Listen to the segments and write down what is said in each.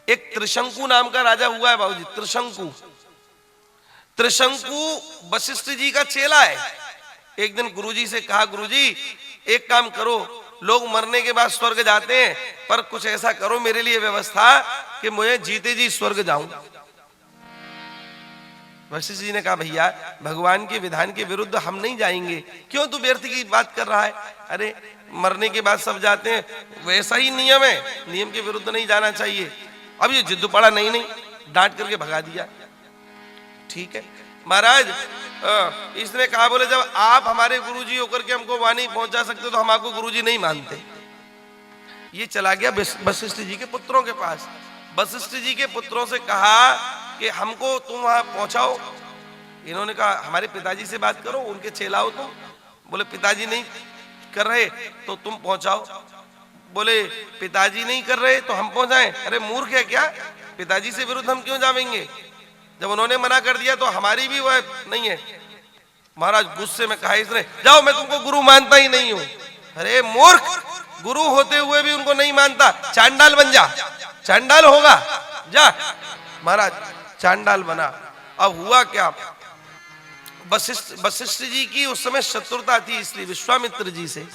एक त्रिशंकु नाम का राजा हुआ है बाबूजी, त्रिशंकु। त्रिशंकु वशिष्ठ जी का चेला है। एक दिन गुरुजी से कहा, गुरुजी एक काम करो, लोग मरने के बाद स्वर्ग जाते हैं, पर कुछ ऐसा करो मेरे लिए व्यवस्था कि मुझे जीते जी स्वर्ग जाऊं। वशिष्ठ जी ने कहा, भैया भगवान के विधान के विरुद्ध हम नहीं जाएंगे, क्यों तू व्यर्थ की बात कर रहा है? अरे मरने के बाद सब जाते हैं, वैसा ही नियम है, नियम के विरुद्ध नहीं जाना चाहिए। अब ये जिद्द पड़ा, नहीं डांट करके भगा दिया। ठीक है महाराज, इसने कहा, बोले जब आप हमारे गुरुजी होकर के हमको वहां नहीं पहुंचा सकते तो हम आपको गुरुजी नहीं मानते। ये चला गया वशिष्ठ जी के पुत्रों के पास। वशिष्ठ जी के पुत्रों से कहा कि हमको तुम वहां पहुंचाओ। इन्होंने कहा, हमारे पिताजी से बात करो, उनके चेला हो तुम। बोले पिताजी नहीं कर रहे तो तुम पहुंचाओ। बोले पिताजी नहीं कर रहे तो हम पहुंचाएं? अरे मूर्ख है क्या, पिताजी से विरुद्ध हम क्यों जाएंगे? जब उन्होंने मना कर दिया तो हमारी भी वह नहीं है। महाराज गुस्से में कहा इसने, जाओ मैं तुमको गुरु मानता ही नहीं हूं। अरे मूर्ख, गुरु होते हुए भी उनको नहीं मानता, चांडाल बन जा, चांडाल होगा जा। महाराज चांडाल बना। अब हुआ क्या, वशिष्ठ जी की उस समय शत्रुता थी, इसलिए विश्वामित्र जी से,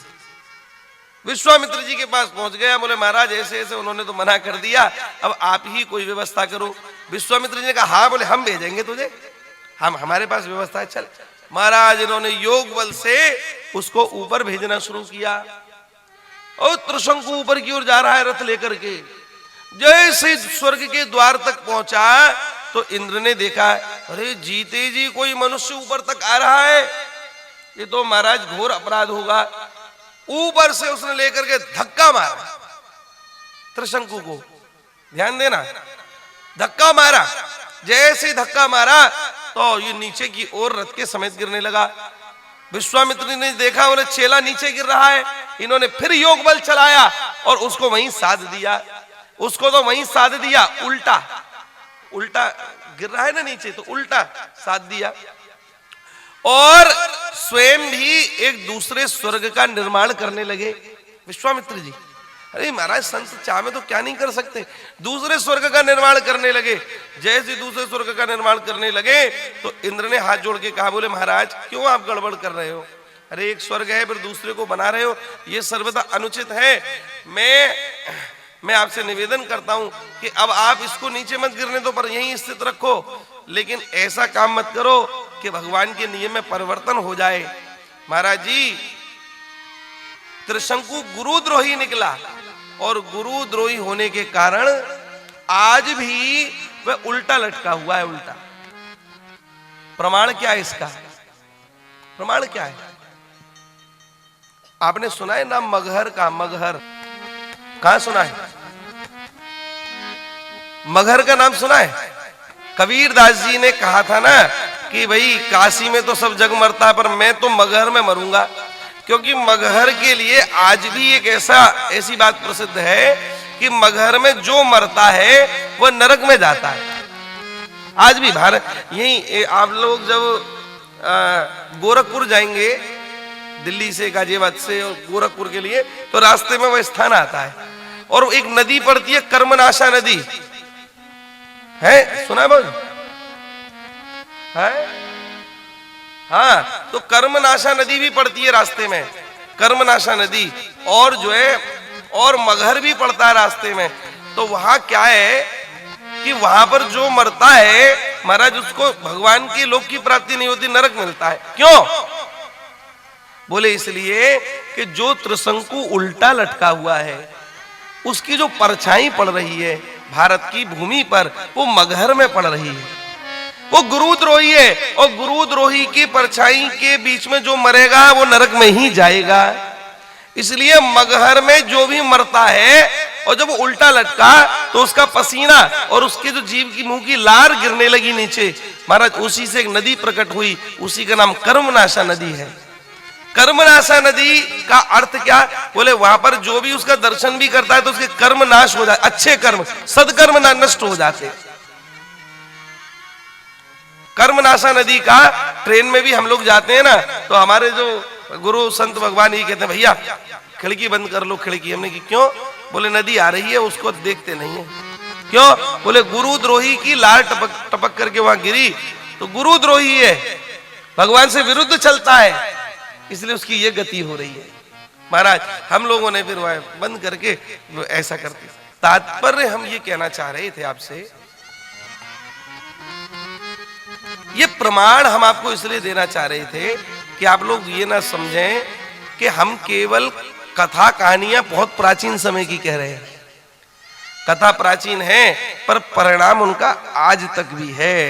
विश्वामित्र जी के पास पहुंच गया। बोले महाराज ऐसे ऐसे उन्होंने तो मना कर दिया, अब आप ही कोई व्यवस्था करो। विश्वामित्र जी ने कहा, हाँ। बोले हम भेजेंगे तुझे, हम हमारे पास व्यवस्था है, चल। महाराज इन्होंने योग बल से उसको ऊपर भेजना शुरू किया और त्रिशंकु ऊपर की ओर जा रहा है रथ लेकर के। जैसे स्वर्ग के द्वार तक पहुंचा तो इंद्र ने देखा, अरे जीते जी कोई मनुष्य ऊपर तक आ रहा है, ये तो महाराज घोर अपराध होगा। ऊपर से उसने लेकर के धक्का मारा त्रिशंकु को, ध्यान देना, धक्का मारा। जैसे धक्का मारा तो ये नीचे की ओर रथ के समेत गिरने लगा। विश्वामित्र ने देखा, बोले चेला नीचे गिर रहा है। इन्होंने फिर योग बल चलाया और उसको वहीं साध दिया, उसको तो वहीं साध दिया, उल्टा उल्टा गिर रहा है ना नीचे, तो उल्टा साध दिया। और स्वयं भी एक दूसरे स्वर्ग का निर्माण करने लगे विश्वामित्र जी। अरे महाराज संत चाहे तो क्या नहीं कर सकते, दूसरे स्वर्ग का निर्माण करने लगे। जैसे दूसरे स्वर्ग का निर्माण करने लगे तो इंद्र ने हाथ जोड़ के कहा, बोले महाराज क्यों आप गड़बड़ कर रहे हो? अरे एक स्वर्ग है फिर दूसरे को बना रहे हो, ये सर्वथा अनुचित है। मैं आपसे निवेदन करता हूं कि अब आप इसको नीचे मत गिरने दो, पर यहीं स्थित रखो, लेकिन ऐसा काम मत करो कि भगवान के नियम में परिवर्तन हो जाए। महाराज जी त्रिशंकु गुरुद्रोही निकला और गुरुद्रोही होने के कारण आज भी वह उल्टा लटका हुआ है, उल्टा। प्रमाण क्या है इसका? प्रमाण क्या है? आपने सुना है नाम मगहर का? मगहर कहां सुना है? मगहर का नाम सुना है? कबीरदास जी ने कहा था ना कि भाई काशी में तो सब जग मरता है, पर मैं तो मगहर में मरूंगा, क्योंकि मगहर के लिए आज भी एक ऐसी बात प्रसिद्ध है कि मगहर में जो मरता है वह नरक में जाता है। आज भी भारत यही, आप लोग जब गोरखपुर जाएंगे दिल्ली से, गाजियाबाद से और गोरखपुर के लिए, तो रास्ते में वह स्थान आता है और एक नदी पड़ती है, कर्मनाशा नदी है, सुना है बोल? है? हाँ, तो कर्मनाशा नदी भी पड़ती है रास्ते में, कर्मनाशा नदी, और जो है और मगहर भी पड़ता है रास्ते में। तो वहां क्या है कि वहां पर जो मरता है महाराज, उसको भगवान की लोक की प्राप्ति नहीं होती, नरक मिलता है। क्यों? बोले इसलिए कि जो त्रिशंकु उल्टा लटका हुआ है उसकी जो परछाई पड़ रही है भारत की भूमि पर, वो मगहर में पड़ रही है, वो गुरुद्रोही है, और गुरुद्रोही की परछाई के बीच में जो मरेगा वो नरक में ही जाएगा। इसलिए मगहर में जो भी मरता है और जब वो उल्टा लटका तो उसका पसीना और उसके जो जीव की मुंह की लार गिरने लगी नीचे, महाराज उसी से एक नदी प्रकट हुई, उसी का नाम कर्मनाशा नदी है। कर्मनाशा नदी का अर्थ क्या? बोले वहां पर जो भी उसका दर्शन भी करता है तो उसके कर्म नाश हो जाते, अच्छे कर्म सदकर्म नष्ट हो जाते। कर्मनाशा नदी का ट्रेन में भी हम लोग जाते हैं ना, तो हमारे जो गुरु संत भगवान ही कहते हैं, भैया खिड़की बंद कर लो खिड़की। हमने की क्यों? बोले नदी आ रही है, उसको देखते नहीं है। क्यों? बोले गुरुद्रोही की लार टपक टपक करके वहां गिरी, तो गुरुद्रोही है, भगवान से विरुद्ध चलता है, इसलिए उसकी ये गति हो रही है। महाराज हम लोगों ने फिर वह बंद करके ऐसा करते। तात्पर्य हम ये कहना चाह रहे थे आपसे, ये प्रमाण हम आपको इसलिए देना चाह रहे थे कि आप लोग ये ना समझें कि हम केवल कथा कहानियां बहुत प्राचीन समय की कह रहे हैं। कथा प्राचीन है पर परिणाम उनका आज तक भी है।